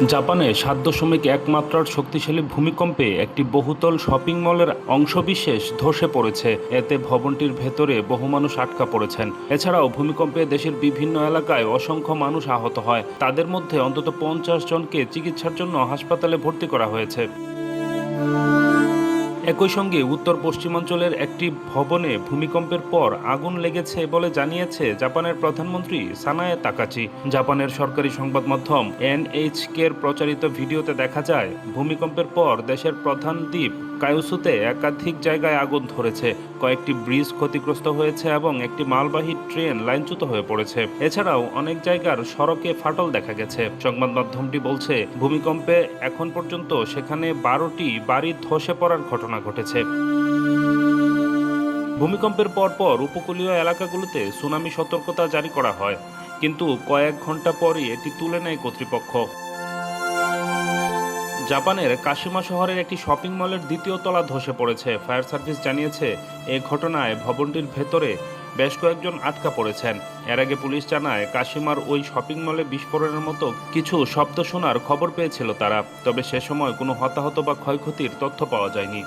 জাপানে ৭.১ মাত্রার শক্তিশালী ভূমিকম্পে একটি বহুতল শপিং মলের অংশবিশেষ ধসে পড়েছে। এতে ভবনটির ভেতরে বহু মানুষ আটকা পড়েছেন। এছাড়াও ভূমিকম্পে দেশের বিভিন্ন এলাকায় অসংখ্য মানুষ আহত হয়। তাদের মধ্যে অন্তত ৫০ জনকে চিকিৎসার জন্য হাসপাতালে ভর্তি করা হয়েছে। একই সঙ্গে উত্তর পশ্চিমাঞ্চলের একটি ভবনে ভূমিকম্পের পর আগুন লেগেছে বলে জানিয়েছে জাপানের প্রধানমন্ত্রী সানায়ে তাকাচি। জাপানের সরকারি সংবাদ মাধ্যম এনএইচকের প্রচারিত ভিডিওতে দেখা যায়, ভূমিকম্পের পর দেশের প্রধান দ্বীপ কায়ুসুতে একাধিক জায়গায় আগুন ধরেছে, কয়েকটি ব্রিজ ক্ষতিগ্রস্ত হয়েছে এবং একটি মালবাহী ট্রেন লাইনচ্যুত হয়ে পড়েছে। এছাড়াও অনেক জায়গার সড়কে ফাটল দেখা গেছে। সংবাদ মাধ্যমটি বলছে, ভূমিকম্পে এখন পর্যন্ত সেখানে ১২টি বাড়ি ধসে পড়ার ঘটনা ঘটেছে। ভূমিকম্পের পরপর উপকূলীয় এলাকাগুলোতে সুনামি সতর্কতা জারি করা হয়, কিন্তু কয়েক ঘন্টা পরই এটি তুলে নেয় কর্তৃপক্ষ। জাপানের কাশিমা শহরের একটি শপিং মলের দ্বিতীয় তলা ধসে পড়েছে। ফায়ার সার্ভিস জানিয়েছে, এ ঘটনায় ভবনটির ভেতরে বেশ কয়েকজন আটকা পড়েছেন। এর আগে পুলিশ জানায়, কাশিমার ওই শপিং মলে বিস্ফোরণের মতো কিছু শব্দ শোনার খবর পেয়েছিল তারা। তবে সে সময় কোনো হতাহত বা ক্ষয়ক্ষতির তথ্য পাওয়া যায়নি।